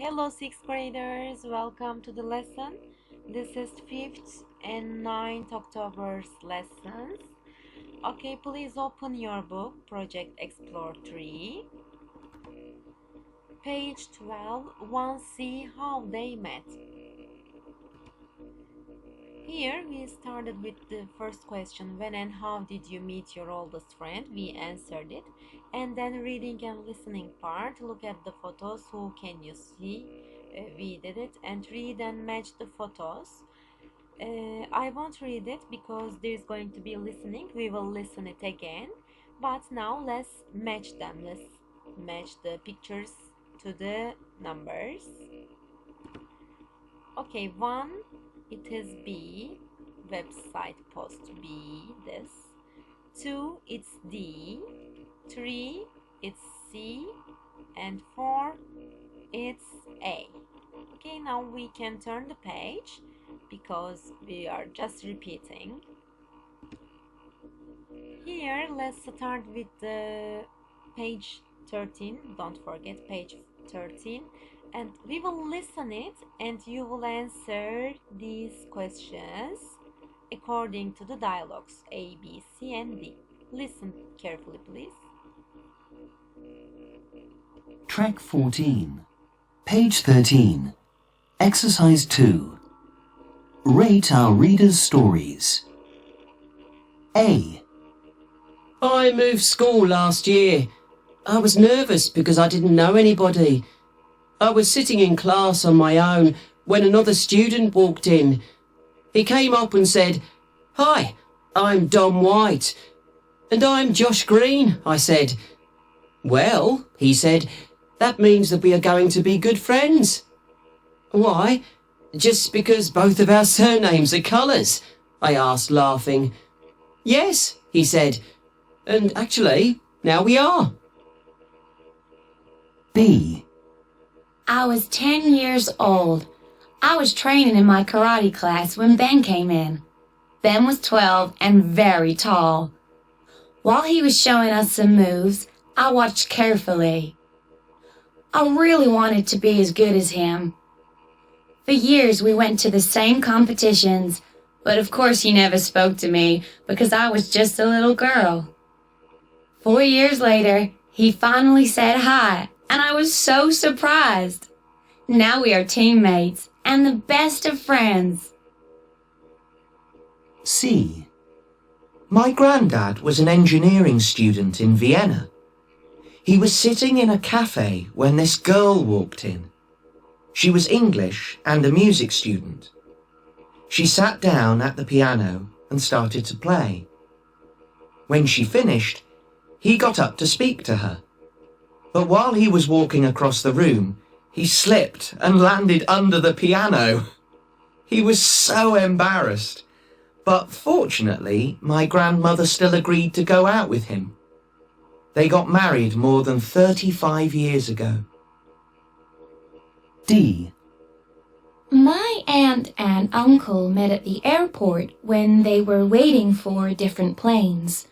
Hello sixth graders, welcome to the lesson. This is 5th and 9th October's lessons. Okay, please open your book, Project Explore 3. Page 12, 1C, how they met. Here we started with the first question, when and how did you meet your oldest friend? We answered it. And then reading and listening part, look at the photos, who can you see? We did it. And read and match the photos. I won't read it because there's going to be listening. We will listen it again. But now let's match them. Let's match the pictures to the numbers. Okay, 1, it is B, website post B, this. 2, it's D. 3, it's C. And 4, it's A. Okay, now we can turn the page because we are just repeating. Here, let's start with the page 13. Don't forget page 13. And we will listen it and you will answer these questions according to the dialogues A, B, C, and D. Listen carefully, please. Track 14, page 13, exercise 2. Rate our readers' stories. A. I moved school last year. I was nervous because I didn't know anybody. I was sitting in class on my own when another student walked in. He came up and said, "Hi, I'm Dom White." "And I'm Josh Green," I said. "Well," he said, "that means that we are going to be good friends." "Why? Just because both of our surnames are colours?" I asked, laughing. "Yes," he said, "and actually, now we are." B. I was 10 years old. I was training in my karate class when Ben came in. Ben was 12 and very tall. While he was showing us some moves, I watched carefully. I really wanted to be as good as him. For years we went to the same competitions, but of course he never spoke to me because I was just a little girl. 4 years later, he finally said hi, and I was so surprised. Now we are teammates and the best of friends. C. My granddad was an engineering student in Vienna. He was sitting in a cafe when this girl walked in. She was English and a music student. She sat down at the piano and started to play. When she finished, he got up to speak to her. But while he was walking across the room, he slipped and landed under the piano. He was so embarrassed. But fortunately, my grandmother still agreed to go out with him. They got married more than 35 years ago. D. My aunt and uncle met at the airport when they were waiting for different planes.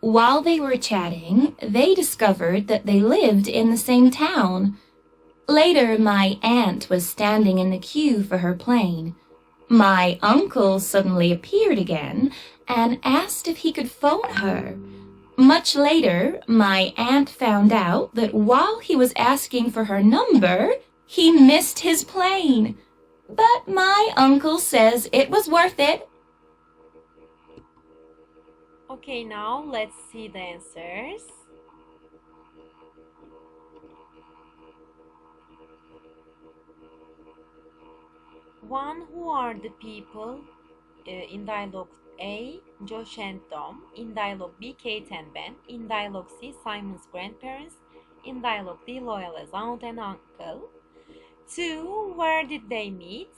While they were chatting, they discovered that they lived in the same town. Later, my aunt was standing in the queue for her plane. My uncle suddenly appeared again and asked if he could phone her. Much later, my aunt found out that while he was asking for her number, he missed his plane. But my uncle says it was worth it. Okay, now let's see the answers. One, who are the people? In dialogue A, Josh and Dom. In dialogue B, Kate and Ben. In dialogue C, Simon's grandparents. In dialogue D, Loyal as aunt and uncle. 2, where did they meet?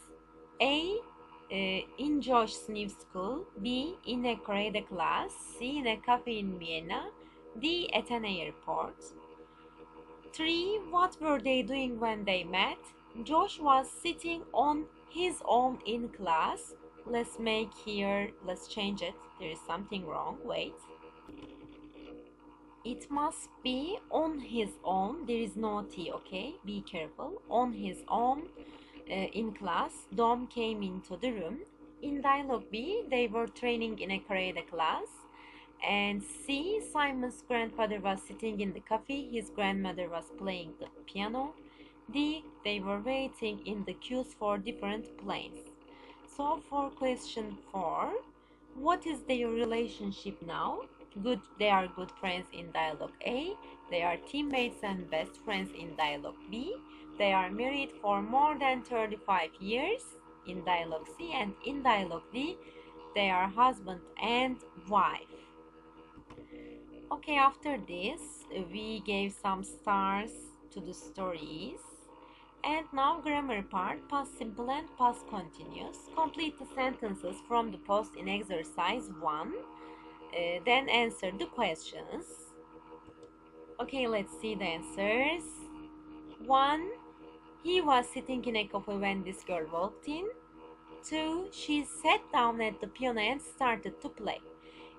A, in Josh's new school. B, in a karate class. C, in a cafe in Vienna. D, at an airport. 3, what were they doing when they met? Josh was sitting on his own in class. Let's change it. There is something wrong. Wait. it must be on his own. There is no T, okay? Be careful. On his own in class. Dom came into the room. In dialogue B, they were training in a karate class. And C, Simon's grandfather was sitting in the cafe. His grandmother was playing the piano. D, they were waiting in the queues for different planes. So for question 4, what is their relationship now? Good, they are good friends in dialogue A. They are teammates and best friends in dialogue B. They are married for more than 35 years in dialogue C. And in dialogue D, they are husband and wife. Okay, after this, we gave some stars to the stories. And now grammar part, past simple and past continuous. Complete the sentences from the post in exercise 1. Then answer the questions. Okay, let's see the answers. 1. He was sitting in a cafe when this girl walked in. 2. She sat down at the piano and started to play.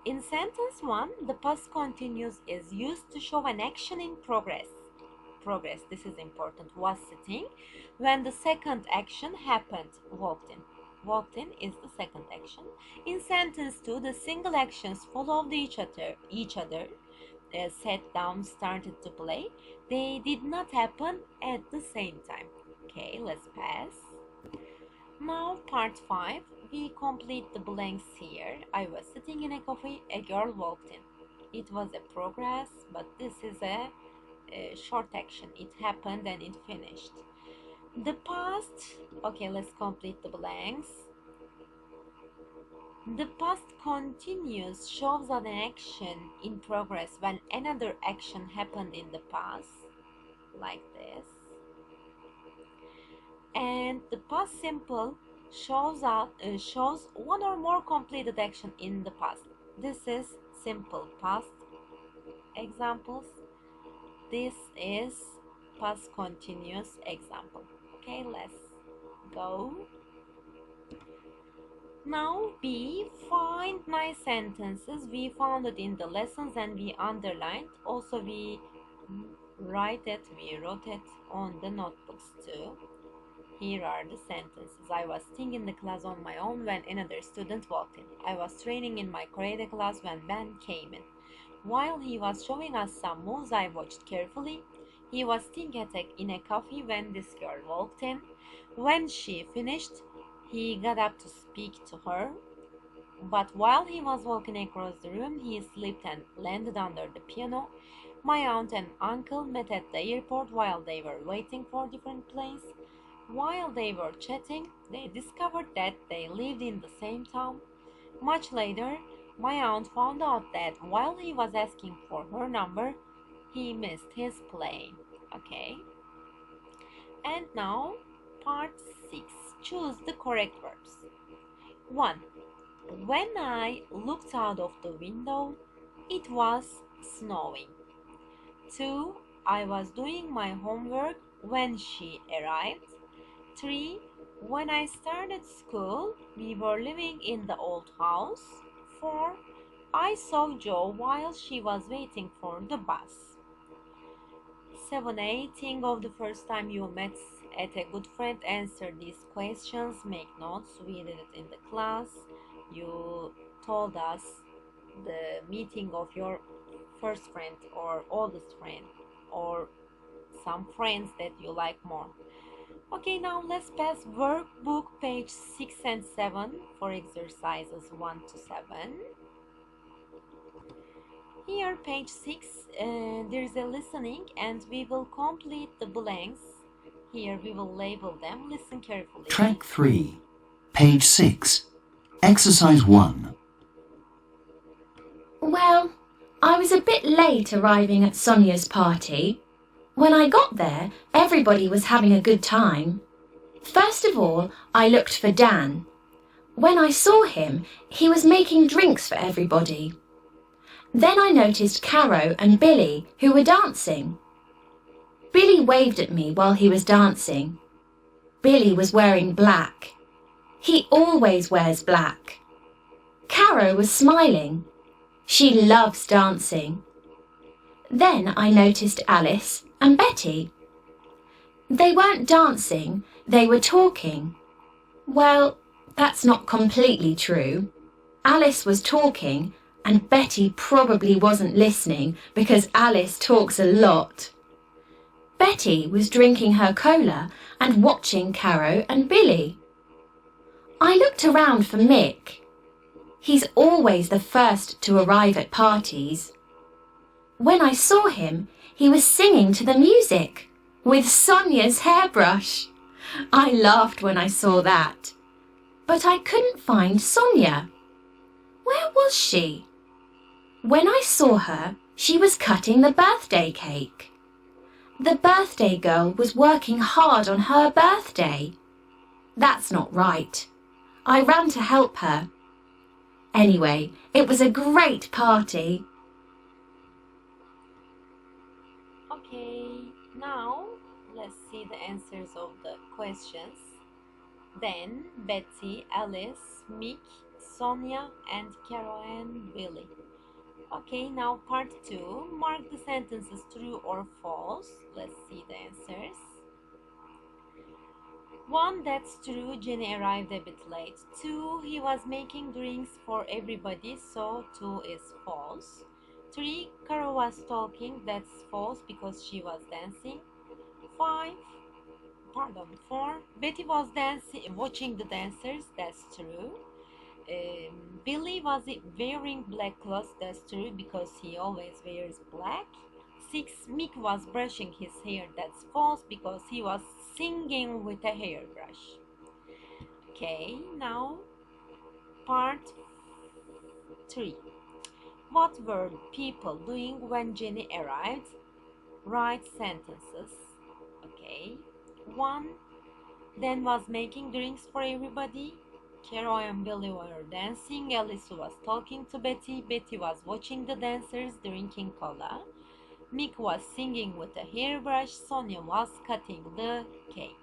In sentence 1, the past continuous is used to show an action in progress. This is important, was sitting. When the second action happened, walked in. Walked in is the second action. In sentence 2, the single actions followed each other. Sat down, started to play. They did not happen at the same time. Okay, let's pass. Now part 5, we complete the blanks here. I was sitting in a cafe, a girl walked in. It was a progress, but this is a short action. It happened and it finished. The past, okay, let's complete the blanks. The past continuous shows an action in progress when another action happened in the past, like this. And the past simple shows one or more completed action in the past. This is simple past examples. This is past continuous example. Okay, let's go. Now B, find nice sentences. We found it in the lessons and we underlined. Also we wrote it on the notebooks too. Here are the sentences. I was sitting in the class on my own when another student walked in. I was training in my karate class when Ben came in. While he was showing us some moves, I watched carefully. He was sitting in a cafe when this girl walked in. When she finished, he got up to speak to her. But while he was walking across the room, he slipped and landed under the piano. My aunt and uncle met at the airport while they were waiting for different planes. While they were chatting, they discovered that they lived in the same town. Much later, my aunt found out that while he was asking for her number, he missed his plane. Okay. And now, part 6. Choose the correct verbs. 1. When I looked out of the window, it was snowing. 2. I was doing my homework when she arrived. 3. When I started school, we were living in the old house. 4. I saw Jo while she was waiting for the bus. 7. Think of the first time you met at a good friend. Answer these questions. Make notes. We did it in the class. You told us the meeting of your first friend or oldest friend or some friends that you like more. Okay, now let's pass workbook page 6 and 7 for exercises 1 to 7. Here, page 6, there is a listening and we will complete the blanks. Here we will label them. Listen carefully. Track 3, page 6, exercise 1. Well, I was a bit late arriving at Sonia's party. When I got there, everybody was having a good time. First of all, I looked for Dan. When I saw him, he was making drinks for everybody. Then I noticed Caro and Billy, who were dancing. Billy waved at me while he was dancing. Billy was wearing black. He always wears black. Caro was smiling. She loves dancing. Then I noticed Alice and Betty. They weren't dancing, they were talking. Well, that's not completely true. Alice was talking and Betty probably wasn't listening because Alice talks a lot. Betty was drinking her cola and watching Caro and Billy. I looked around for Mick. He's always the first to arrive at parties. When I saw him, he was singing to the music with Sonia's hairbrush. I laughed when I saw that. But I couldn't find Sonia. Where was she? When I saw her, she was cutting the birthday cake. The birthday girl was working hard on her birthday. That's not right. I ran to help her. Anyway, it was a great party. Okay, now let's see the answers of the questions. Then Betty, Alice, Mick, Sonia, and Caro and Billy. Okay, now part 2. Mark the sentences true or false. Let's see the answers. 1. That's true, Jenny arrived a bit late. 2. He was making drinks for everybody, so 2 is false. 3. Caro was talking, that's false because she was dancing. 4. Betty was watching the dancers, that's true. Billy was wearing black clothes, that's true because he always wears black. 6. Mick was brushing his hair, that's false because he was singing with a hairbrush. Okay, now part 3. What were people doing when Jenny arrived? Write sentences. Okay. 1. Dan was making drinks for everybody. Caro and Billy were dancing. Alice was talking to Betty. Betty was watching the dancers drinking cola. Mick was singing with a hairbrush. Sonia was cutting the cake.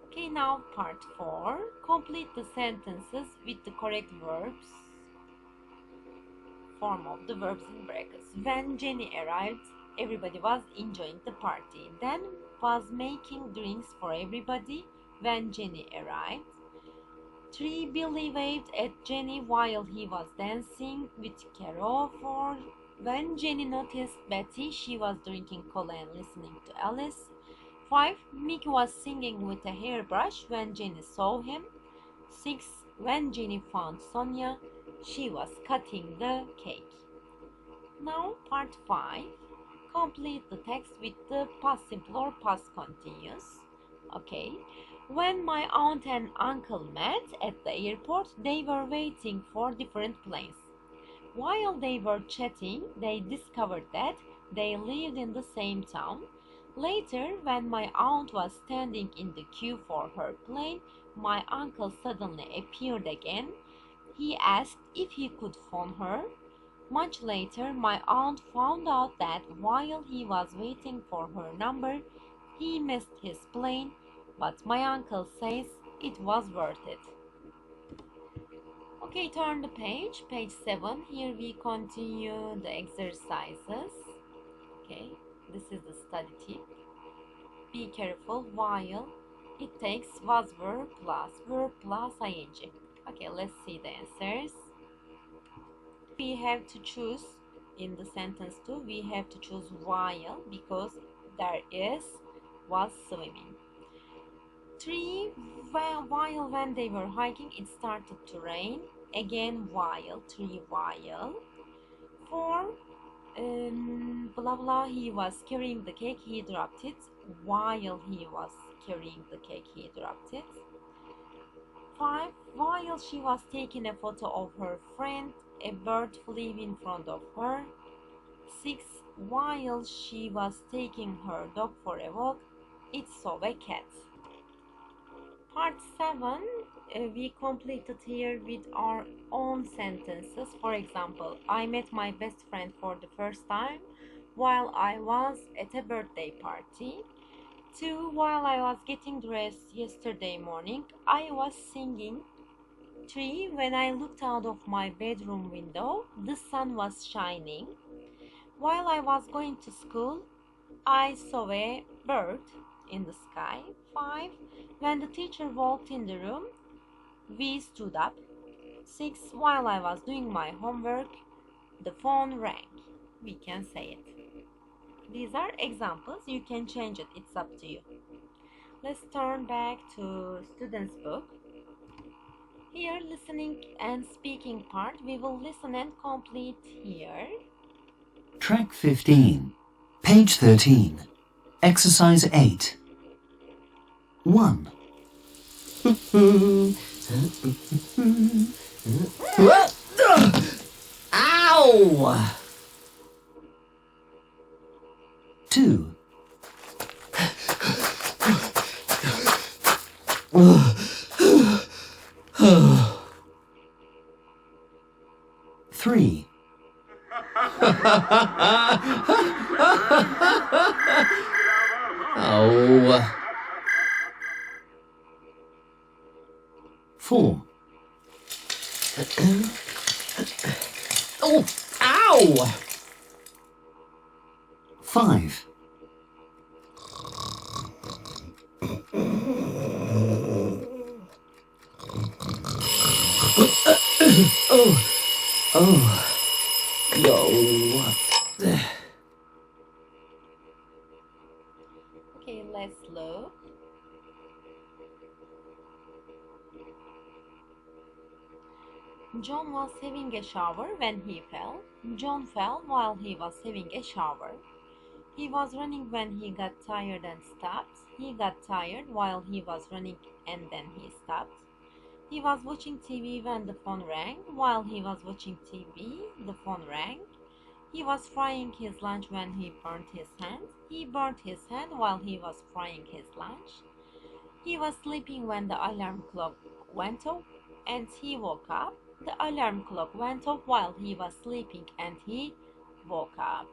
Okay, now part 4. Complete the sentences with the correct verbs. Form of the verbs in brackets. When Jenny arrived, everybody was enjoying the party. Dan was making drinks for everybody when Jenny arrived. 3. Billy waved at Jenny while he was dancing with Caro. 4. When Jenny noticed Betty, she was drinking cola and listening to Alice. 5. Mick was singing with a hairbrush when Jenny saw him. 6. When Jenny found Sonia, she was cutting the cake. Now part 5. Complete the text with the past simple or past continuous. Okay. When my aunt and uncle met at the airport, they were waiting for different planes. While they were chatting, they discovered that they lived in the same town. Later, when my aunt was standing in the queue for her plane, my uncle suddenly appeared again. He asked if he could phone her. Much later, my aunt found out that while he was waiting for her number, he missed his plane, but my uncle says it was worth it. Okay, turn the page 7. Here we continue the exercises. Okay, this is the study tip. Be careful while it takes was verb plus ing. Okay, let's see the answers. We have to choose in the sentence 2, we have to choose while because there is was swimming. 3. While when they were hiking, it started to rain. Again, while. 3. While. 4. Blah blah. He was carrying the cake. He dropped it. While he was carrying the cake, he dropped it. 5. While she was taking a photo of her friend, a bird flew in front of her. 6. While she was taking her dog for a walk, it saw a cat. Part 7, we completed here with our own sentences. For example, I met my best friend for the first time while I was at a birthday party. 2. While I was getting dressed yesterday morning, I was singing. 3. When I looked out of my bedroom window, the sun was shining. While I was going to school, I saw a bird in the sky. 5. When the teacher walked in the room, we stood up. 6. While I was doing my homework, the phone rang. We can say it. These are examples. You can change it. It's up to you. Let's turn back to student's book. Here, listening and speaking part, we will listen and complete here. Track 15, page 13, exercise 8. 1. Ow! 2. 3. Oh. 4. Oh, ow! 5. Okay, let's look. John was having a shower when he fell. John fell while he was having a shower. He was running when he got tired and stopped. He got tired while he was running and then he stopped. He was watching TV when the phone rang. While he was watching TV, the phone rang. He was frying his lunch when he burnt his hand. He burnt his hand while he was frying his lunch. He was sleeping when the alarm clock went off and he woke up. The alarm clock went off while he was sleeping and he woke up.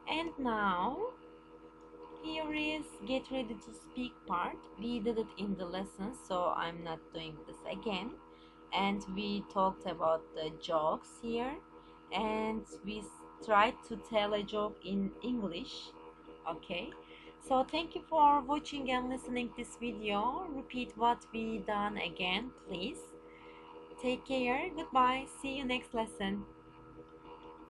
And now, here is get ready to speak part. We did it in the lesson, so I'm not doing this again. And we talked about the jokes here. And we tried to tell a joke in English. Okay. So thank you for watching and listening this video. Repeat what we done again, please. Take care. Goodbye. See you next lesson.